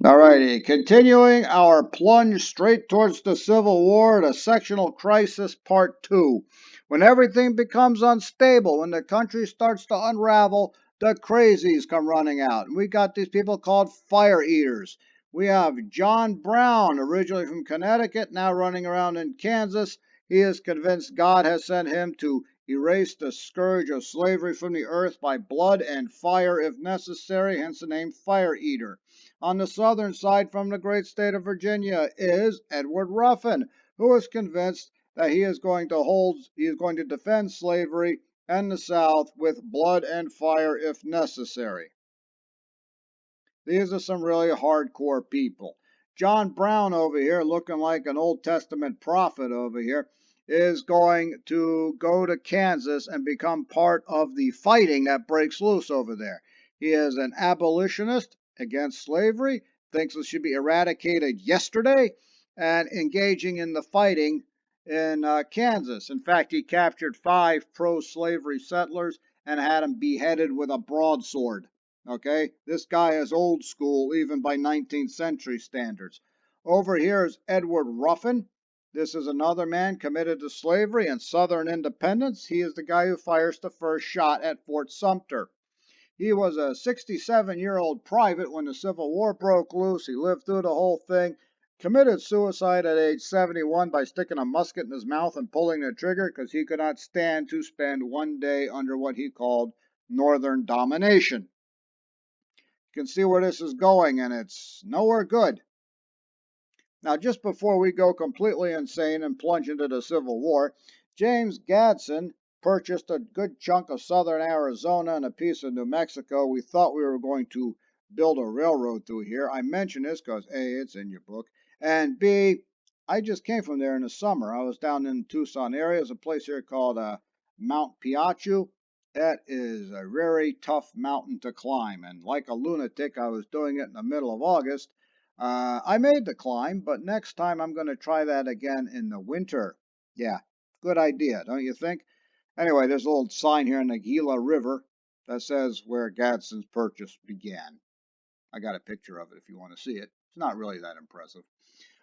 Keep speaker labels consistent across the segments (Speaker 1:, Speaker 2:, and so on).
Speaker 1: Alrighty, continuing our plunge straight towards the Civil War, the sectional crisis part 2. When everything becomes unstable, when the country starts to unravel, the crazies come running out. And we got these people called fire eaters. We have John Brown, originally from Connecticut, now running around in Kansas. He is convinced God has sent him to erase the scourge of slavery from the earth by blood and fire if necessary, hence the name fire eater. On the southern side from the great state of Virginia is Edward Ruffin, who is convinced that he is going to defend slavery and the South with blood and fire if necessary. These are some really hardcore people. John Brown over here, looking like an Old Testament prophet over here, is going to go to Kansas and become part of the fighting that breaks loose over there. He is an abolitionist against slavery, thinks it should be eradicated yesterday, and engaging in the fighting in Kansas. In fact, he captured 5 pro-slavery settlers and had them beheaded with a broadsword. Okay, this guy is old school even by 19th century standards. Over here is Edward Ruffin. This is another man committed to slavery and Southern independence. He is the guy who fires the first shot at Fort Sumter. He was a 67-year-old private when the Civil War broke loose. He lived through the whole thing, committed suicide at age 71 by sticking a musket in his mouth and pulling the trigger because he could not stand to spend one day under what he called Northern domination. You can see where this is going, and it's nowhere good. Now, just before we go completely insane and plunge into the Civil War, James Gadsden purchased a good chunk of southern Arizona and a piece of New Mexico. We thought we were going to build a railroad through here. I mention this because A, it's in your book, and B, I just came from there in the summer. I was down in the Tucson area. There's a place here called Mount Piachu. That is a very tough mountain to climb, and like a lunatic, I was doing it in the middle of August. I made the climb, but next time I'm going to try that again in the winter. Yeah, good idea, don't you think? Anyway, there's a little sign here in the Gila River that says where Gadsden's purchase began. I got a picture of it if you want to see it. It's not really that impressive.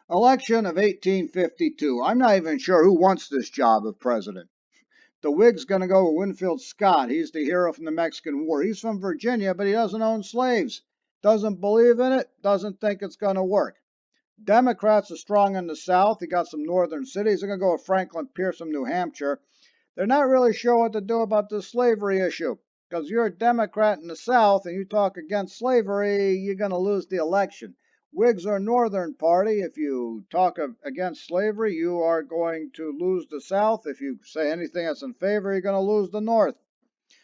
Speaker 1: Election of 1852. I'm not even sure who wants this job of president. The Whig's going to go with Winfield Scott. He's the hero from the Mexican War. He's from Virginia, but he doesn't own slaves. Doesn't believe in it, doesn't think it's going to work. Democrats are strong in the South. You got some northern cities. They're going to go with Franklin Pierce from New Hampshire. They're not really sure what to do about the slavery issue. Because you're a Democrat in the South and you talk against slavery, you're going to lose the election. Whigs are a northern party. If you talk against slavery, you are going to lose the South. If you say anything that's in favor, you're going to lose the North.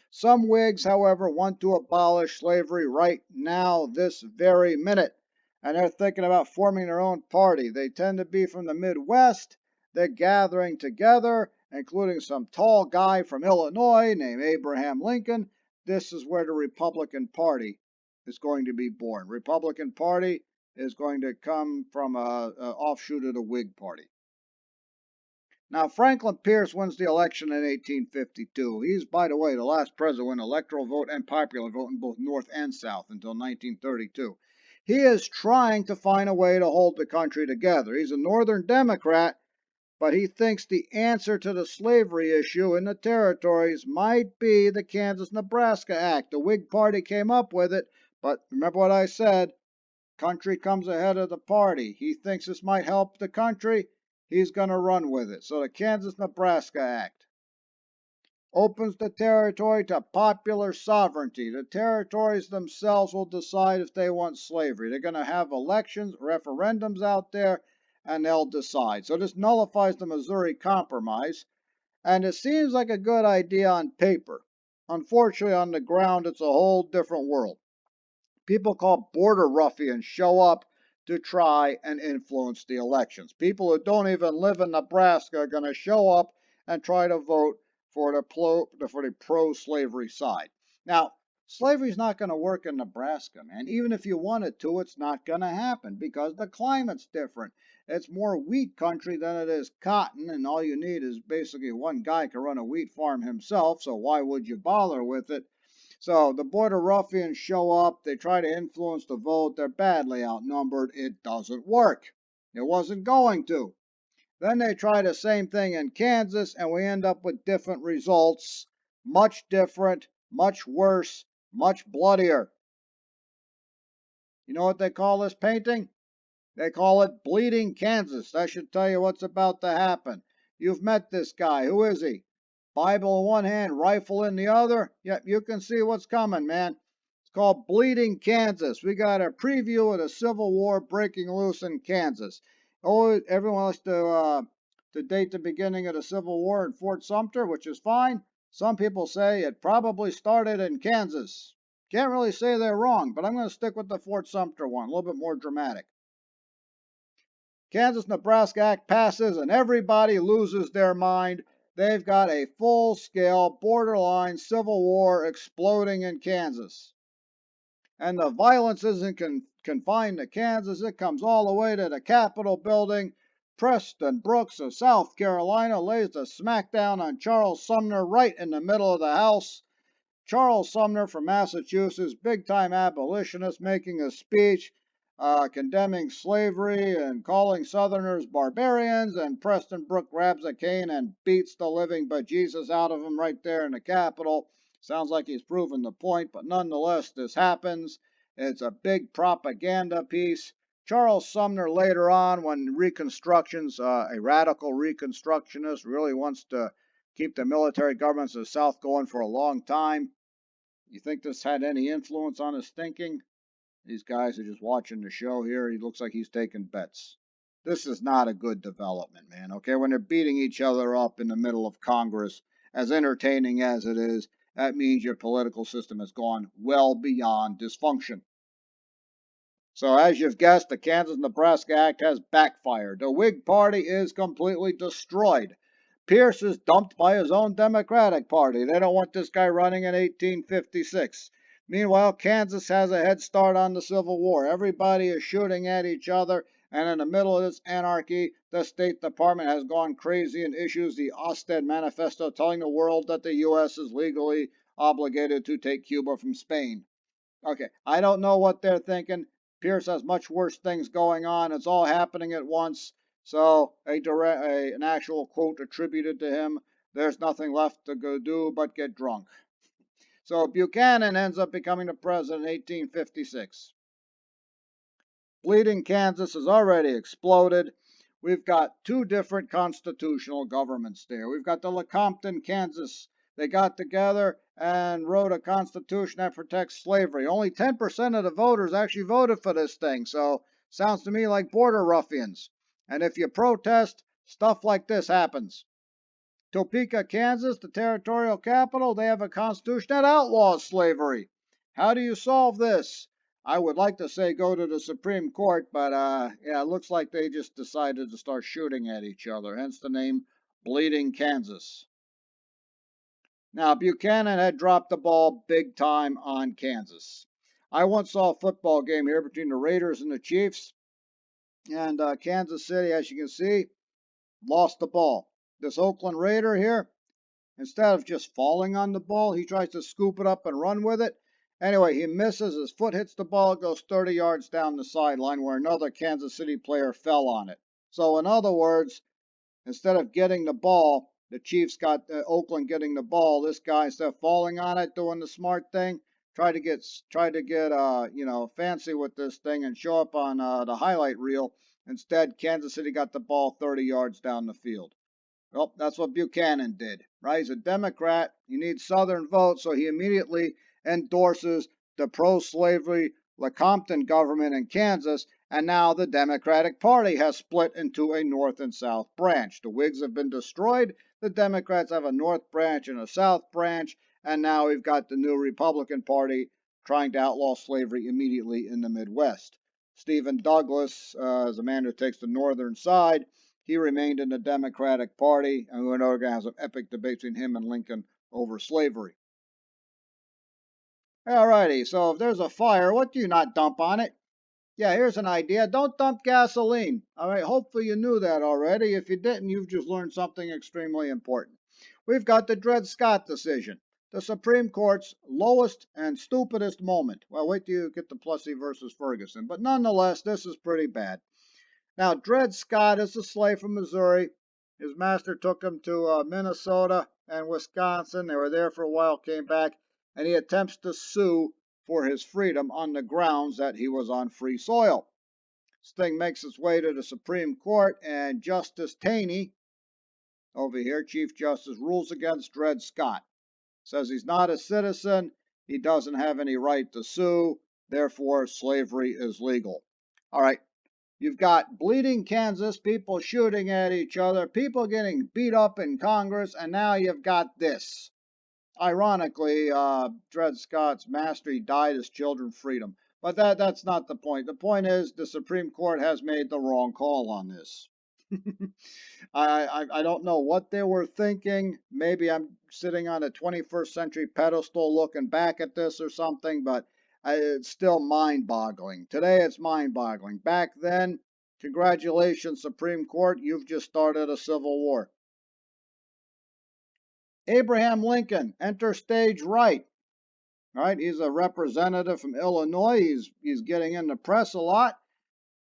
Speaker 1: Some Whigs, however, want to abolish slavery right now, this very minute. And they're thinking about forming their own party. They tend to be from the Midwest. They're gathering together, including some tall guy from Illinois named Abraham Lincoln. This is where the Republican Party is going to be born. Republican Party is going to come from an offshoot of the Whig Party. Now, Franklin Pierce wins the election in 1852. He's, by the way, the last president to win electoral vote and popular vote in both North and South until 1932. He is trying to find a way to hold the country together. He's a Northern Democrat, but he thinks the answer to the slavery issue in the territories might be the Kansas-Nebraska Act. The Whig Party came up with it, but remember what I said, country comes ahead of the party. He thinks this might help the country. He's going to run with it. So the Kansas-Nebraska Act opens the territory to popular sovereignty. The territories themselves will decide if they want slavery. They're going to have elections, referendums out there, and they'll decide. So this nullifies the Missouri Compromise, and it seems like a good idea on paper. Unfortunately, on the ground, it's a whole different world. People called border ruffians show up to try and influence the elections. People who don't even live in Nebraska are going to show up and try to vote for the pro-slavery side. Now, slavery's not going to work in Nebraska, man. Even if you wanted to, it's not going to happen because the climate's different. It's more wheat country than it is cotton, and all you need is basically one guy can run a wheat farm himself, so why would you bother with it? So the border ruffians show up, they try to influence the vote, they're badly outnumbered, it doesn't work. It wasn't going to. Then they try the same thing in Kansas, and we end up with different results. Much different, much worse, much bloodier. You know what they call this painting? They call it Bleeding Kansas. That should tell you what's about to happen. You've met this guy. Who is he? Bible in one hand, rifle in the other. Yep, you can see what's coming, man. It's called Bleeding Kansas. We got a preview of the Civil War breaking loose in Kansas. Oh, everyone likes to date the beginning of the Civil War in Fort Sumter, which is fine. Some people say it probably started in Kansas. Can't really say they're wrong, but I'm going to stick with the Fort Sumter one, a little bit more dramatic. Kansas-Nebraska Act passes and everybody loses their mind. They've got a full-scale, borderline civil war exploding in Kansas. And the violence isn't confined to Kansas. It comes all the way to the Capitol building. Preston Brooks of South Carolina lays the smackdown on Charles Sumner right in the middle of the House. Charles Sumner from Massachusetts, big-time abolitionist, making a speech condemning slavery and calling Southerners barbarians, and Preston Brooks grabs a cane and beats the living bejesus out of him right there in the Capitol. Sounds like he's proven the point, but nonetheless, this happens. It's a big propaganda piece. Charles Sumner later on, when Reconstruction's a radical Reconstructionist, really wants to keep the military governments of the South going for a long time. You think this had any influence on his thinking? These guys are just watching the show here. He looks like he's taking bets. This is not a good development, man. Okay, when they're beating each other up in the middle of Congress, as entertaining as it is, that means your political system has gone well beyond dysfunction. So, as you've guessed, the Kansas-Nebraska Act has backfired. The Whig Party is completely destroyed. Pierce is dumped by his own Democratic Party. They don't want this guy running in 1856. Meanwhile, Kansas has a head start on the Civil War. Everybody is shooting at each other, and in the middle of this anarchy, the State Department has gone crazy and issues the Ostend Manifesto telling the world that the U.S. is legally obligated to take Cuba from Spain. Okay, I don't know what they're thinking. Pierce has much worse things going on. It's all happening at once. So an actual quote attributed to him, there's nothing left to go do but get drunk. So Buchanan ends up becoming the president in 1856. Bleeding Kansas has already exploded. We've got two different constitutional governments there. We've got the Lecompton, Kansas. They got together and wrote a constitution that protects slavery. Only 10% of the voters actually voted for this thing, so sounds to me like border ruffians. And if you protest, stuff like this happens. Topeka, Kansas, the territorial capital, they have a constitution that outlaws slavery. How do you solve this? I would like to say go to the Supreme Court, but yeah, it looks like they just decided to start shooting at each other, hence the name Bleeding Kansas. Now, Buchanan had dropped the ball big time on Kansas. I once saw a football game here between the Raiders and the Chiefs, and Kansas City, as you can see, lost the ball. This Oakland Raider here, instead of just falling on the ball, he tries to scoop it up and run with it. Anyway, he misses, his foot hits the ball, it goes 30 yards down the sideline where another Kansas City player fell on it. So in other words, instead of getting the ball, the Chiefs got Oakland getting the ball. This guy, instead of falling on it, doing the smart thing, tried to get fancy with this thing and show up on the highlight reel. Instead, Kansas City got the ball 30 yards down the field. Well, that's what Buchanan did, right? He's a Democrat. He needs Southern votes, so he immediately endorses the pro-slavery Lecompton government in Kansas, and now the Democratic Party has split into a North and South branch. The Whigs have been destroyed. The Democrats have a North branch and a South branch, and now we've got the new Republican Party trying to outlaw slavery immediately in the Midwest. Stephen Douglas is a man who takes the northern side. He remained in the Democratic Party, and we're going to have some epic debates between him and Lincoln over slavery. Alrighty, so if there's a fire, what do you not dump on it? Yeah, here's an idea. Don't dump gasoline. All right, hopefully you knew that already. If you didn't, you've just learned something extremely important. We've got the Dred Scott decision. the Supreme Court's lowest and stupidest moment. Well, wait till you get to Plessy versus Ferguson. But nonetheless, this is pretty bad. Now, Dred Scott is a slave from Missouri. His master took him to Minnesota and Wisconsin. They were there for a while, came back, and he attempts to sue for his freedom on the grounds that he was on free soil. This thing makes its way to the Supreme Court, and Justice Taney, over here, Chief Justice, rules against Dred Scott. Says he's not a citizen, he doesn't have any right to sue, therefore slavery is legal. All right, you've got bleeding Kansas, people shooting at each other, people getting beat up in Congress, and now you've got this. Ironically, Dred Scott's master, he died his children freedom. But that's not the point. The point is the Supreme Court has made the wrong call on this. I don't know what they were thinking. Maybe I'm sitting on a 21st century pedestal looking back at this or something, but it's still mind-boggling. Today it's mind-boggling. Back then, congratulations, Supreme Court, you've just started a civil war. Abraham Lincoln, enter stage right. All right, he's a representative from Illinois. He's getting in the press a lot.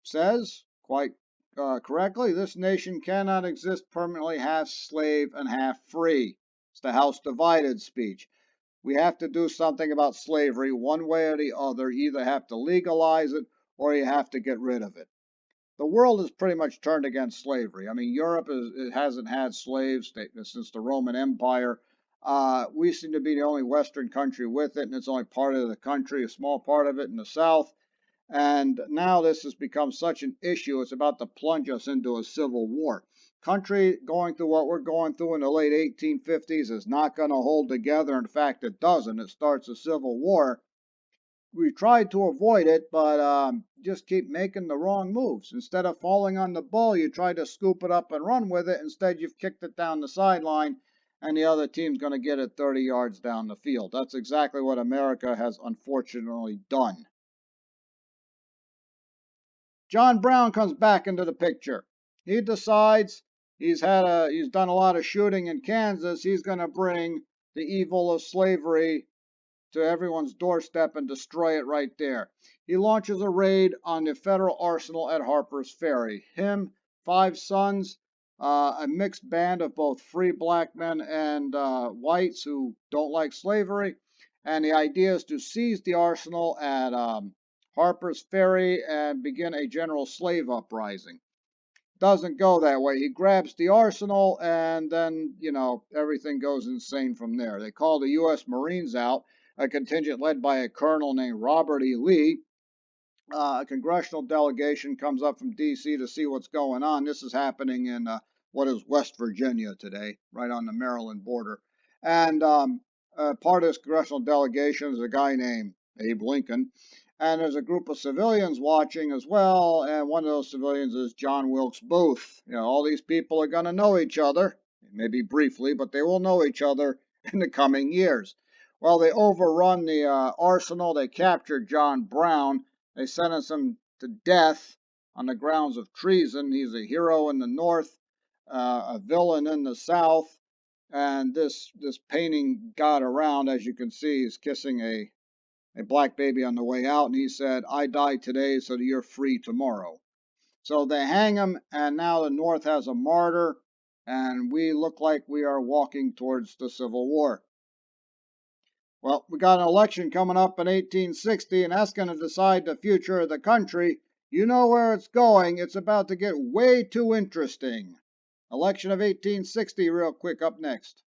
Speaker 1: Says, quite correctly, this nation cannot exist permanently half slave and half free. It's the House divided speech. We have to do something about slavery one way or the other. You either have to legalize it or you have to get rid of it. The world is pretty much turned against slavery. I mean, Europe hasn't had slaves since the Roman Empire. We seem to be the only Western country with it, and it's only part of the country, a small part of it in the South. And now this has become such an issue, it's about to plunge us into a civil war. Country going through what we're going through in the late 1850s is not going to hold together. In fact, it doesn't. It starts a civil war. We tried to avoid it, but just keep making the wrong moves. Instead of falling on the ball, you try to scoop it up and run with it. Instead, you've kicked it down the sideline, and the other team's going to get it 30 yards down the field. That's exactly what America has unfortunately done. John Brown comes back into the picture. He decides he's done a lot of shooting in Kansas. He's going to bring the evil of slavery to everyone's doorstep and destroy it right there. He launches a raid on the federal arsenal at Harper's Ferry. Him, 5 sons, a mixed band of both free black men and whites who don't like slavery. And the idea is to seize the arsenal at Harper's Ferry and begin a general slave uprising. Doesn't go that way. He grabs the arsenal and then, everything goes insane from there. They call the U.S. Marines out, a contingent led by a colonel named Robert E. Lee. A congressional delegation comes up from D.C. to see what's going on. This is happening in what is West Virginia today, right on the Maryland border. And part of this congressional delegation is a guy named Abe Lincoln. And there's a group of civilians watching as well, and one of those civilians is John Wilkes Booth. All these people are going to know each other, maybe briefly, but they will know each other in the coming years. Well, they overrun the arsenal. They captured John Brown. They sentence him to death on the grounds of treason. He's a hero in the North, a villain in the South. And this painting got around, as you can see, he's kissing a black baby on the way out, and he said, "I die today so that you're free tomorrow." So they hang him, and now the North has a martyr, and we look like we are walking towards the Civil War. Well, we got an election coming up in 1860, and that's going to decide the future of the country. You know where it's going. It's about to get way too interesting. Election of 1860, real quick, up next.